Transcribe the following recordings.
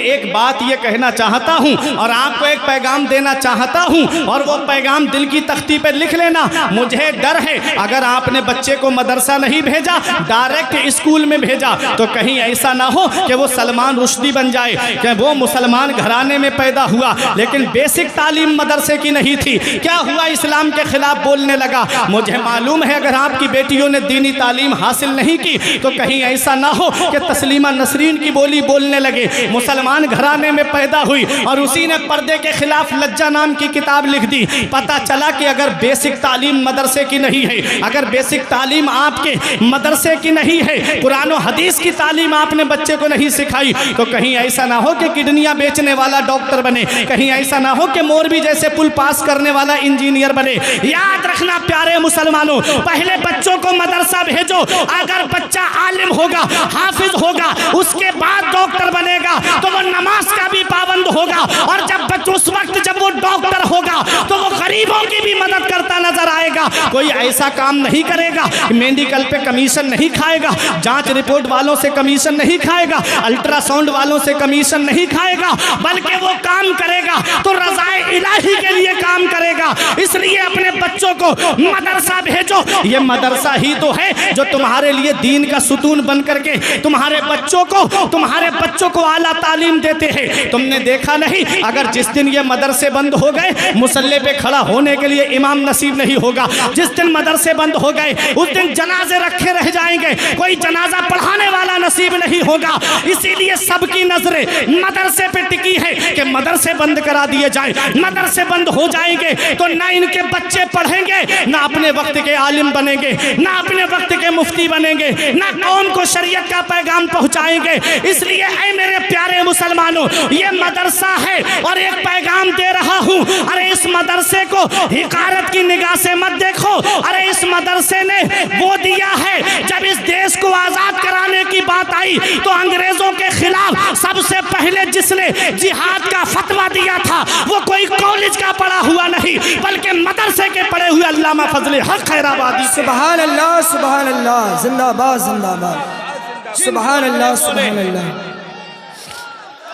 एक बात ये कहना चाहता हूँ और आपको एक पैगाम देना चाहता हूँ, और वो पैगाम दिल की तख्ती पे लिख लेना। मुझे डर है अगर आपने बच्चे को मदरसा नहीं भेजा, डायरेक्ट स्कूल में भेजा, तो कहीं ऐसा ना हो कि वो सलमान रुश्दी बन जाए, कि वो मुसलमान घराने में पैदा हुआ लेकिन बेसिक तालीम मदरसे की नहीं थी, क्या हुआ इस्लाम के खिलाफ बोलने लगा। मुझे मालूम है अगर आपकी बेटियों ने दीनी तालीम हासिल नहीं की तो कहीं ऐसा ना हो कि तस्लीमा नसरीन की बोली बोलने लगे। मुसलमान घराने में पैदा हुई और उसी ने पर्दे के खिलाफ लज्जा नाम की किताब लिख दी। पता चला कि अगर बेसिक तालीम मदरसे की नहीं है, अगर बेसिक तालीम आपके मदरसे की नहीं है, कुरान और हदीस की तालीम आपने बच्चे को नहीं सिखाई, तो कहीं ऐसा ना हो कि किडनियां बेचने वाला डॉक्टर बने, कहीं ऐसा ना हो कि मोरबी जैसे पुल पास करने वाला इंजीनियर बने। याद रखना प्यारे मुसलमानों, पहले बच्चों को मदरसा भेजो, अगर बच्चा आलिम होगा, हाफिज होगा, उसके बाद डॉक्टर बनेगा तो वो नमाज का भी पाबंद होगा, और जब उस वक्त जब वो डॉक्टर होगा तो वो गरीबों की भी मदद करता नजर आएगा। कोई ऐसा काम नहीं करेगा, मेडिकल पे कमीशन नहीं खाएगा, जांच रिपोर्ट वालों से कमीशन नहीं खाएगा, अल्ट्रासाउंड वालों से कमीशन नहीं खाएगा, बल्कि वो काम करेगा तो रज़ाए इलाही के लिए काम करेगा। इसलिए अपने बच्चों को मदरसा भेजो। ये मदरसा ही तो है जो तुम्हारे लिए दीन का सुतून बन करके तुम्हारे बच्चों को आला तालीम देते हैं। तुमने देखा नहीं, अगर जिस दिन ये मदरसे बंद हो गए, मुसल्ले पे खड़ा होने के लिए इमाम नसीब नहीं होगा, जिस दिन मदरसे बंद हो गए उस दिन जनाजे रखे रह जाएंगे, कोई जनाजा पढ़ाने वाला नसीब नहीं होगा। इसीलिए सबकी नजरें मदरसे पे टिकी है कि मदरसे बंद करा दिए जाए। मदरसे बंद हो जाएंगे तो ना इनके बच्चे पढ़ेंगे, ना अपने वक्त के आलिम बनेंगे, ना अपने वक्त के मुफ्ती बनेंगे, ना कौम को शरीयत का पैगाम पहुंचाएंगे। इसलिए ऐ मेरे प्यारे मुसलमानों, ये मदरसा है और एक पैगाम दे रहा हूं, अरे इस मदरसे को हिकारत की निगाह से मत देखो। अरे इस मदरसे ने वो दिया है, जब इस देश को आजाद कराने की बात आई तो अंग्रेजों के खिलाफ सबसे पहले जिसने जिहाद का फतवा दिया था वो कोई कॉलेज का पढ़ा हुआ नहीं, बल्कि मदरसे के पढ़े हुए अल्लामा फजले हक खैराबादी। सुभान अल्लाह, सुभान अल्लाह, जिंदाबाद जिंदाबाद, सुभान अल्लाह, सुभान अल्लाह।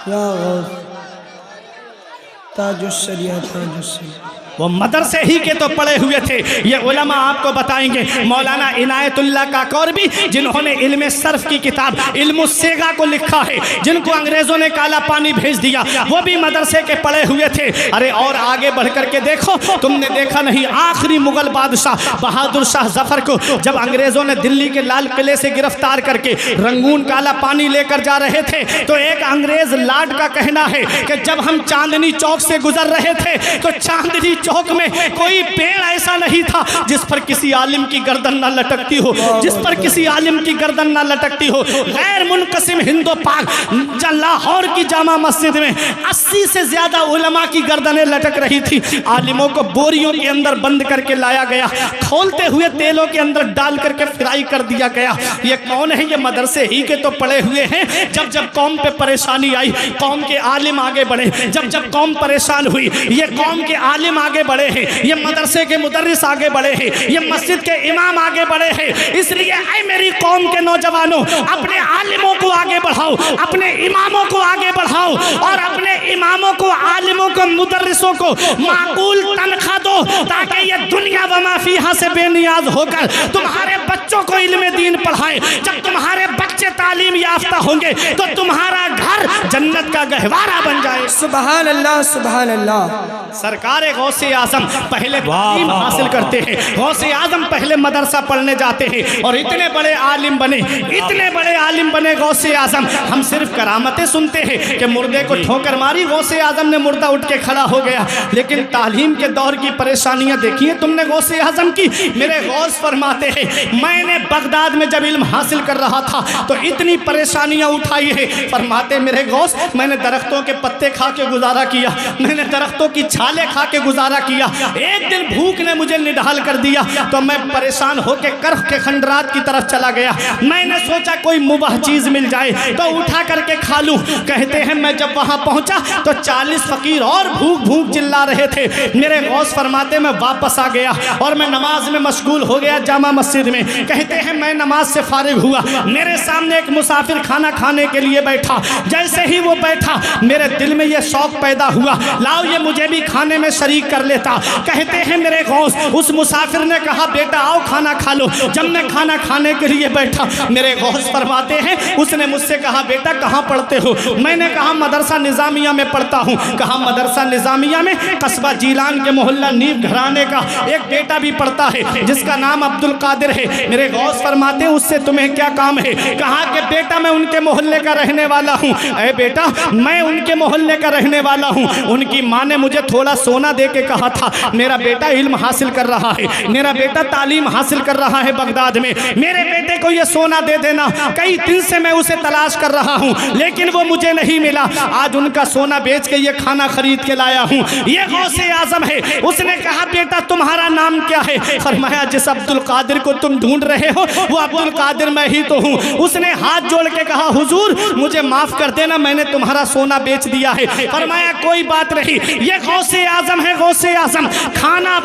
या ताजुश शरियत, ताजुश शरियत, वो मदरसे ही के तो पढ़े हुए थे। ये उलमा आपको बताएंगे, मौलाना इनायतुल्लाह काकोरबी जिन्होंने इल्म सर्फ की किताब इल्मुस्सेगा को लिखा है, जिनको अंग्रेजों ने काला पानी भेज दिया, वो भी मदरसे के पढ़े हुए थे। अरे और आगे बढ़ करके देखो, तुमने देखा नहीं, आखिरी मुगल बादशाह बहादुर शाह जफर को जब अंग्रेजों ने दिल्ली के लाल किले से गिरफ्तार करके रंगून काला पानी लेकर जा रहे थे, तो एक अंग्रेज लाड का कहना है कि जब हम चांदनी चौक से गुजर रहे थे तो चांदनी चौक में कोई पेड़ ऐसा नहीं था जिस पर किसी आलिम की गर्दन ना लटकती हो, जिस पर किसी आलिम की गर्दन ना लटकती हो। गैर मुनकसिम हिंदो पाक लाहौर की जामा मस्जिद में 80 से ज्यादा उलमा की गर्दनें लटक रही थी। आलिमों को बोरियों के अंदर बंद करके लाया गया, खोलते हुए तेलों के अंदर डाल करके फ्राई कर दिया गया। ये कौन है? ये मदरसे ही के तो पड़े हुए हैं। जब जब कौम पे परेशानी आई, कौम के आलिम आगे बढ़े, जब जब कौम परेशान हुई, ये कौम के आलिम आगे बढ़े हैं, ये मदरसे के मुदर्रिस आगे बढ़े हैं, ये मस्जिद के इमाम आगे बढ़े हैं। इसलिए ऐ मेरी कौम के नौजवानों, अपने आलिमों को आगे बढ़ाओ, अपने इमामों को आगे बढ़ाओ, और अपने इमामों को, आलिमों को, मुदर्रिसों को माकूल तनख्वाह दो, ताकि ये दुनिया व मा फीहा से बेनियाज होकर तुम्हारे बच्चों को इल्म दीन पढ़ाए। जब तुम्हारे बच्चे तालीम याफ्ता होंगे तो तुम्हारा घर जन्नत का गहवारा बन जाए। सुभान अल्लाह, सुभान अल्लाह। सरकार गौसे आजम पहले तालीम हासिल करते हैं, गौसे आजम पहले मदरसा पढ़ने जाते हैं और इतने बड़े आलिम बने, इतने बड़े आलिम बने गौसे आजम। हम सिर्फ करामतें सुनते हैं कि मुर्दे को ठोकर मारी, गौसे आजम ने मुर्दा उठ के खड़ा हो गया, लेकिन तालीम के दौर की परेशानियां देखी है तुमने गौसे आजम की। मेरे गौस फरमाते हैं, मैंने बगदाद में जब इल्म हासिल कर रहा था तो इतनी परेशानियां उठाई है। फरमाते मेरे गौस, मैंने दरख्तों के पत्ते खा के गुजारा किया, मैंने दरख्तों की छाले खा के गुजारा किया। एक दिन भूख ने मुझे निढाल कर दिया तो मैं परेशान होकर कर्फ के खंडरात की तरफ चला गया। मैंने सोचा कोई मुबाह चीज मिल जाए तो उठा करके खा लूं। कहते हैं मैं जब वहां पहुंचा तो 40 फकीर और भूख भूख चिल्ला रहे थे। मेरे गौस फरमाते मैं वापस आ गया और मैं नमाज में मशगूल हो गया जामा मस्जिद में। कहते हैं मैं नमाज से फारिग हुआ, मेरे सामने सामने एक मुसाफिर खाना खाने के लिए बैठा। जैसे ही वो बैठा मेरे दिल में ये शौक पैदा हुआ, लाओ ये मुझे भी खाने में शरीक कर लेता। कहते हैं मेरे गौस, उस मुसाफिर ने कहा बेटा आओ खाना खा लो। जब मैं खाना खाने के लिए बैठा, मेरे गौस फरमाते हैं उसने मुझसे कहा बेटा कहाँ पढ़ते हो? मैंने कहा मदरसा निज़ामिया में पढ़ता हूँ। कहा मदरसा निज़ामिया में? कस्बा जीलान के मोहल्ला नीव घराने का एक बेटा भी पढ़ता है जिसका नाम अब्दुल कादिर है। मेरे गौस फरमाते हैं उससे तुम्हें क्या काम है? कहा कि बेटा मैं उनके मोहल्ले का रहने वाला हूँ। अरे बेटा मैं उनके मोहल्ले का रहने वाला हूँ। उनकी माँ ने मुझे थोड़ा सोना दे के कहा था मेरा बेटा इल्म हासिल कर रहा है, मेरा बेटा तालीम हासिल कर रहा है बगदाद में, मेरे बेटे को ये सोना दे देना। कई दिन से मैं उसे तलाश कर रहा हूँ लेकिन वो मुझे नहीं मिला। आज उनका सोना बेच के ये खाना खरीद के लाया हूँ। ये गौसे आजम है। उसने कहा बेटा तुम्हारा नाम क्या है? फरमाया जिस अब्दुल कादिर को तुम ढूंढ रहे हो वो अब्दुल कादिर मैं ही तो हूँ। उसने हाथ जोड़ के कहा हुजूर मुझे माफ कर देना, मैंने तुम्हारा सोना बेच दिया है। फरमाया कोई बात नहीं, ये गौसे आजम है। गौसे आजम खाना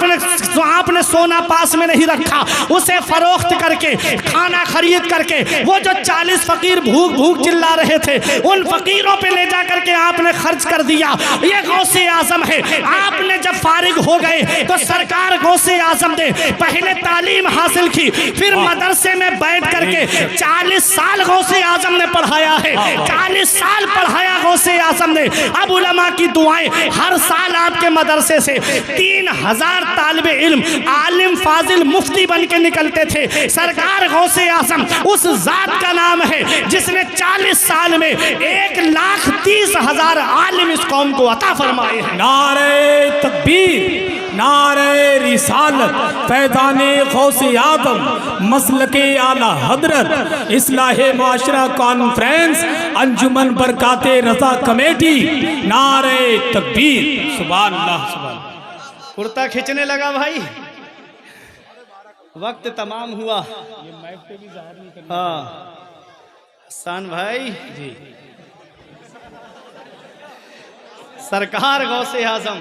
आपने सोना पास में नहीं रखा, उसे फरोख्त करके खाना खरीद करके वो जो 40 फकीर भूख भूख चिल्ला रहे थे उन फकीरों पे ले जा करके आपने खर्च कर दिया। ये गौसे आजम है। आपने जब फारिग हो गए तो सरकार गौसे आजम ने पहले तालीम हासिल की, फिर मदरसे में बैठ करके 40 साल गौसे आजम ने पढ़ाया है। 40 साल पढ़ाया गौसे आजम ने। अब उलमा की दुआएं, हर साल आपके मदरसे से 3000 तालिबे इल्म आलिम फाजिल मुफ्ती बन के निकलते थे। सरकार गौसे आजम उस जात का नाम है जिसने 40 साल में 1,30,000 आलिम इस कौम को अता फरमाए हैं। नारे तकबीर, नारे रिसालत, फैज़ाने गौसे आज़म, मसलके आला हजरत, इस्लाहे माशरा कॉन्फ्रेंस, अंजुमन बरकाते रज़ा कमेटी, नारे तकबीर। सुभान अल्लाह, सुभान। कुर्ता खींचने लगा भाई, वक्त तमाम हुआ। हाँ हसन भाई जी, सरकार गौसे आजम,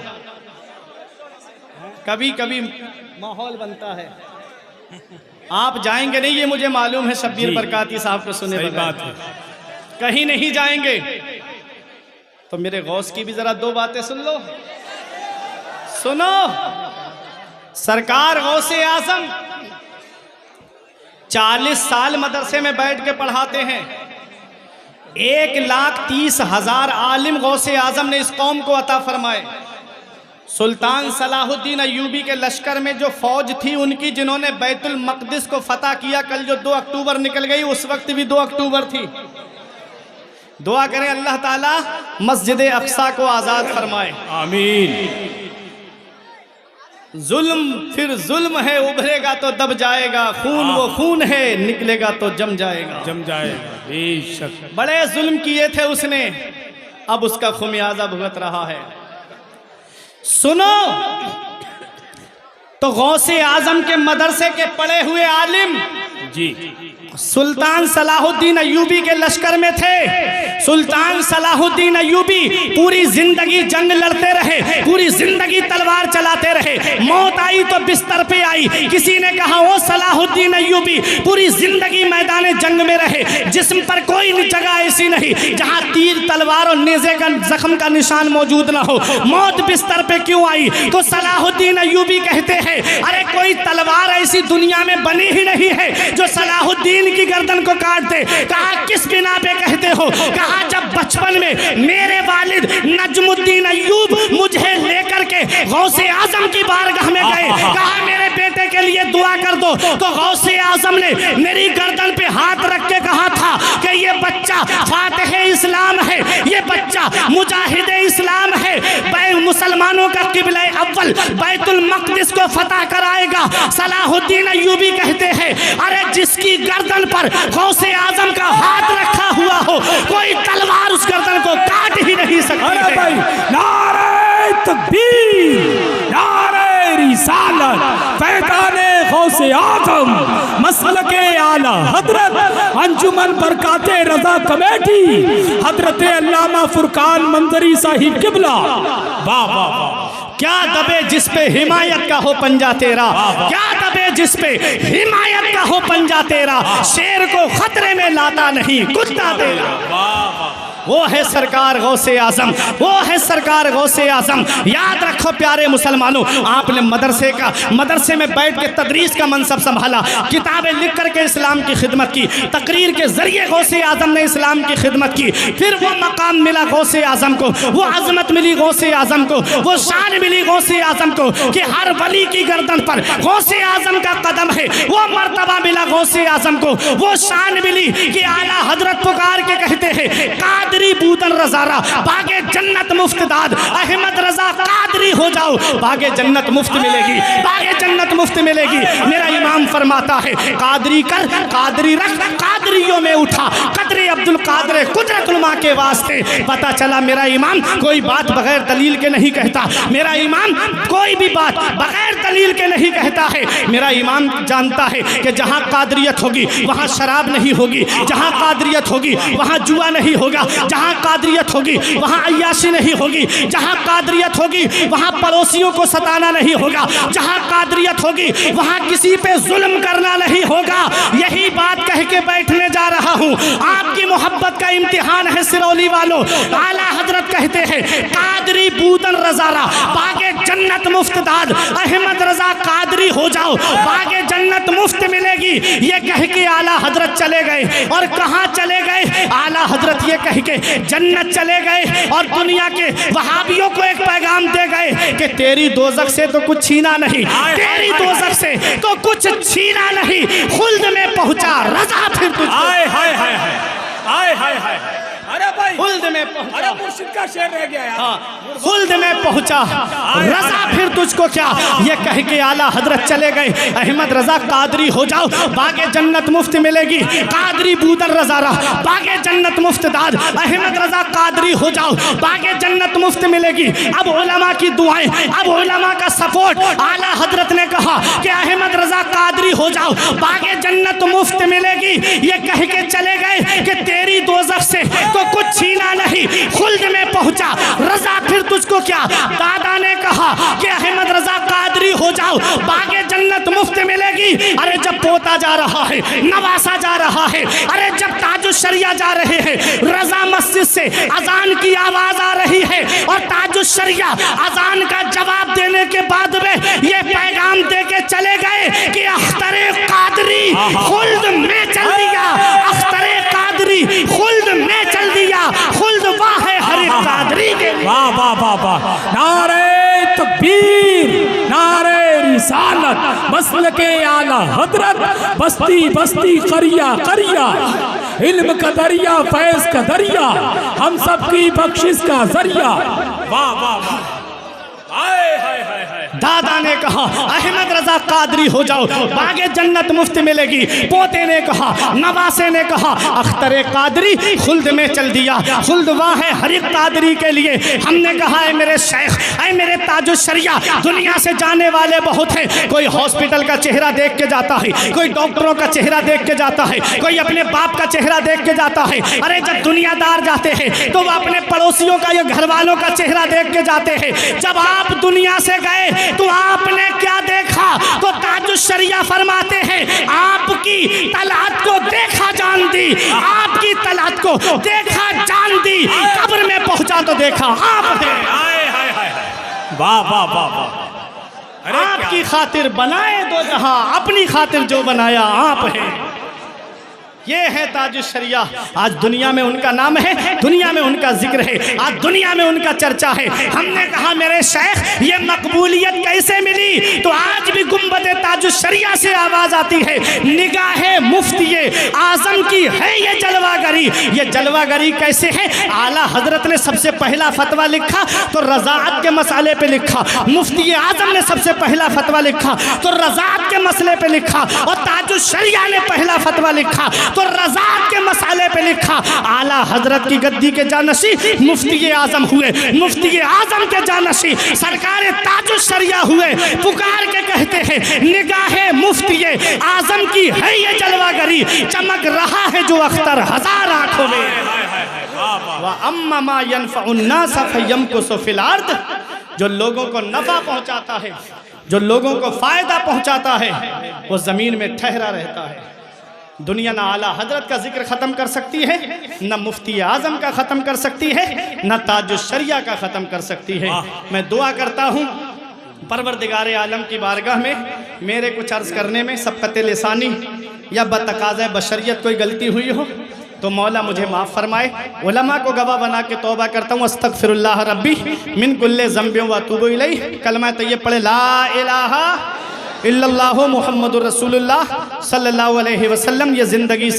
कभी कभी माहौल बनता है। आप जाएंगे नहीं ये मुझे मालूम है, शब्बीर बरकाती साहब को सुने बात है, कहीं नहीं जाएंगे। तो मेरे गौस की भी जरा दो बातें सुन लो, सुनो। सरकार गौसे आजम 40 साल मदरसे में बैठ के पढ़ाते हैं। 1,30,000 आलिम गौसे आजम ने इस कौम को अता फरमाए। सुल्तान सलाहुद्दीन अय्यूबी के लश्कर में जो फौज थी उनकी, जिन्होंने बैतुल मक़दिस को फतह किया, कल जो 2 अक्टूबर निकल गई, उस वक्त भी 2 अक्टूबर थी। दुआ करें अल्लाह ताला मस्जिद अक्सा को आज़ाद फरमाए, आमीन। जुल्म फिर जुल्म है, उभरेगा तो दब जाएगा, खून वो खून है, निकलेगा तो जम जाएगा, जम जाएगा बेशक। बड़े जुल्म किए थे उसने, अब उसका खुमियाजा भुगत रहा है। सुनो तो गौसे आजम के मदरसे के पढ़े हुए आलिम जी सुल्तान सलाहुद्दीन अय्यूबी के लश्कर में थे। सुल्तान सलाहुद्दीन अय्यूबी पूरी जिंदगी जंग लड़ते रहे, पूरी जिंदगी तलवार चलाते रहे। मौत आई तो बिस्तर पे आई। किसी ने कहा ओ सलाहुद्दीन अय्यूबी पूरी जिंदगी मैदान जंग में रहे, जिस्म पर कोई जगह ऐसी नहीं जहां तीर तलवार और नेज़े का जख्म का निशान मौजूद ना हो। मौत बिस्तर पे क्यों आई? तो सलाहुद्दीन अय्यूबी कहते हैं अरे कोई तलवार ऐसी दुनिया में बनी ही नहीं है जो सलाहुद्दीन की गर्दन को काट दे। कहा किस बिना पे कहते हो? कहा जब बचपन में मेरे वालिद नजमुद्दीन अय्यूब मुझे लेकर के गौसे आजम की बारगाह में गए, कहा मेरे बेटे के लिए दुआ कर दो, तो गौसे आजम ने मेरी गर्दन पे हाथ रख के कहा था कि ये बच्चा फातिह इस्लाम है, ये बच्चा मुजाहिद इस्लाम है, मुसलमानों का किबला अव्वल बैतुल मक़दिस को फतह कराएगा। सलाहुद्दीन अय्यूबी कहते हैं अरे जिसकी गर्दन पर गौसे आजम का हाथ रखा हुआ हो, कोई तलवार उस गर्दन को काट ही नहीं सकती। अरे भाई नारे तकबीर, नारे रिसालत, फैज़ाने गौसे आजम, मसलके आला हजरत, अंजुमन बरकाते रज़ा कमेटी, हजरत अल्लामा फुरकान मंजरी साहिब किबला। वाह वाह वाह। क्या दबे जिस पे हिमायत का हो पंजा तेरा, क्या दबे जिस पे हिमायत का हो पंजा तेरा, शेर को खतरे में लाता नहीं कुत्ता तेरा। वो है सरकार गौसे आजम, वो है सरकार गौसे आजम। याद रखो प्यारे मुसलमानों, आपने मदरसे में बैठ के तदरीस का मनसब संभाला, किताबें लिख करके इस्लाम की खिदमत की, तकरीर के जरिए गौसे आजम ने इस्लाम की खिदमत की, फिर वो मकाम मिला गौसे आजम को, वो अजमत मिली गौसे आजम को, वो शान मिली गौसे आजम को कि हर वली की गर्दन पर गौसे आजम का कदम है, वो मर्तबा मिला गौसे आजम को, वो शान मिली कि आला हजरत पुकार के कहते हैं कादरी बूतन रजारा बागे जन्नत मुफ्त दाद, अहमद रजा कादरी हो जाओ बागे जन्नत मुफ्त मिलेगी, बागे जन्नत मुफ्त मिलेगी। मेरा इमाम फरमाता है कादरी कर कादरी रख, कादरियों में उठा कदरे अब्दुल कादर कुदरतुल माँ के वास्ते। पता चला मेरा इमाम कोई बात बगैर दलील के नहीं कहता, मेरा इमाम कोई भी बात बगैर दलील के नहीं कहता है। मेरा इमाम जानता है कि जहाँ कादरियत होगी वहाँ शराब नहीं होगी, जहाँ कादरियत होगी वहाँ जुआ नहीं होगा, जहाँ कादरियत होगी वहाँ अय्याशी नहीं होगी, जहाँ कादरियत होगी वहाँ पड़ोसियों को सताना नहीं होगा, जहाँ कादरियत होगी वहाँ किसी पे जुल्म करना नहीं होगा। यही बात कह के बैठने जा रहा हूँ। आपकी मोहब्बत का इम्तिहान है सिरौली वालों। आला हजरत कहते हैं कादरी बूदन रजारा बागे जन्नत मुफ्त दाद, अहमद रजा कादरी हो जाओ बागे जन्नत मुफ्त मिलेगी। ये कह के आला हजरत चले गए, और कहाँ चले गए? आला हजरत ये कह के जन्नत चले गए और दुनिया के वहाबियों को एक पैगाम दे गए कि तेरी दोजख से तो कुछ छीना नहीं, तेरी दोजख से तो कुछ छीना नहीं, खुल्द में पहुंचा रजा फिर तुझ। हाय हाय हाय हाय हाय हाय हाय। अरे भाई खुल्द में पहुंचा, अरे मुर्शिद का शेर रह गया यार। हाँ, खुल्द में पहुंचा रजा फिर तुझको क्या। ये कह के आला हजरत चले गए, अहमद रजा कादरी हो जाओ बागे जन्नत मुफ्त मिलेगी, कादरी बूदन रजारा बागे जन्नत मुफ्त दाद, अहमद रजा कादरी हो जाओ बागे जन्नत मुफ्त मिलेगी। अब उलमा की दुआएं, अब उलमा का सपोर्ट। आला हजरत ने कहा कि अहमद रजा कादरी हो जाओ बागे जन्नत मुफ्त मिलेगी। ये कह के चले गए कि तेरी दोजख से तो कुछ छीना नहीं, खुल्द में पहुंचा रजा फिर तुझको क्या। दादा ने कहा कि अहमद रजा कादरी हो जाओ बागे जन्नत मुफ्त मिलेगी। अरे जब पोता जा रहा है, नवासा जा रहा है, अरे जब ताजुश शरिया जा रहे हैं, रजा मस्जिद से अजान की आवाज आ रही है और ताजुश शरिया अजान का जवाब देने के बाद में ये पैगाम दे के चले गए कि अख्तरे कादरी खुल्द में चल दिया, अख्तरे कादरी खुल्द में चल दिया, खुल्द वाह है हर एक कादरी के लिए। वाह वाह वाह वाह। नारे तकबीर, नारे रिसालत, मसलके आला हजरत, बस्ती बस्ती करिया करिया, इल्म का दरिया फैज का दरिया, हम सबकी बख्शिश का जरिया। वाह वाह वाह। हाय हाय हाय हाय। दादा ने कहा अहमद रजा कादरी हो जाओ बागे जन्नत मुफ्त मिलेगी। पोते ने कहा, नवासे ने कहा अख्तरे कादरी खुल्द में चल दिया, खुल्द वाह है हर एक कादरी के लिए। हमने कहा है मेरे शेख, है मेरे ताजुश शरिया, दुनिया से जाने वाले बहुत हैं। कोई हॉस्पिटल का चेहरा देख के जाता है, कोई डॉक्टरों का चेहरा देख के जाता है, कोई अपने बाप का चेहरा देख के जाता है। अरे जब दुनियादार जाते हैं तो वो अपने पड़ोसियों का या घर वालों का चेहरा देख के जाते हैं। जब आप दुनिया से गए तो आपने क्या देखा? तो ताजुश शरिया फरमाते हैं आपकी तलात को देखा जान दी, आपकी तलात को देखा जान दी, कब्र में पहुंचा तो देखा आप थे। वाह वाह वाह वाह। आपकी खातिर बनाए दो जहां, अपनी खातिर जो बनाया आप है। ये है ताजुश शरिया। आज दुनिया में उनका नाम है, दुनिया में उनका जिक्र है, आज दुनिया में उनका चर्चा है। हमने कहा मेरे शेख ये मकबूलियत कैसे मिली? तो आज भी गुंबद ताजुश शरिया से आवाज आती है, निगाहे मुफ्ती आजम की है ये जलवागरी। ये जलवागरी कैसे है? आला हजरत ने सबसे पहला फतवा लिखा तो रज़ाअत के मसाले पे लिखा, मुफ्ती आजम ने सबसे पहला फतवा लिखा तो रज़ाअत के मसले पे लिखा, और ताजुश शरिया ने पहला फतवा लिखा तो रज़ाअत के मसाले पे लिखा। आला हजरत की गद्दी के जानशी मुफ्ती आजम हुए, मुफ्ती आजम के जानशी सरकार ताजुश शरिया हुए। पुकार के कहते हैं निगाहे मुफ्ती आजम की है ये जलवागरी, चमक रहा है जो अख्तर हजार आंखों में। व अम्मा मा यनफ़उन नास फ़यमकुसु फ़िल अर्द, जो लोगों को नफ़ा पहुंचाता है, जो लोगों को फ़ायदा पहुंचाता है, वो ज़मीन में ठहरा रहता है। दुनिया ना आला हजरत का जिक्र ख़त्म कर सकती है, न मुफ्ती आज़म का ख़त्म कर सकती है, न ताजुश शरिया का ख़त्म कर सकती है। मैं दुआ करता हूँ परवरदिगार आलम की बारगाह में मेरे कुछ अर्ज़ करने में सबक़त लिसानी या बतकाज़ा बशरियत कोई गलती हुई हो तो मौला मुझे माफ़ फरमाए। उलमा को गवाह बना के तौबा करता हूँ, अस्तगफिरुल्लाह रब्बी मिन कुल्ले ज़ंबियों व अतूबु इलैह। कलमा तय्यब पढ़े ला इलाहा इल्लल्लाहु मुहम्मदुर रसूलुल्लाह सल्लल्लाहु अलैहि वसल्लम। ये ज़िंदगी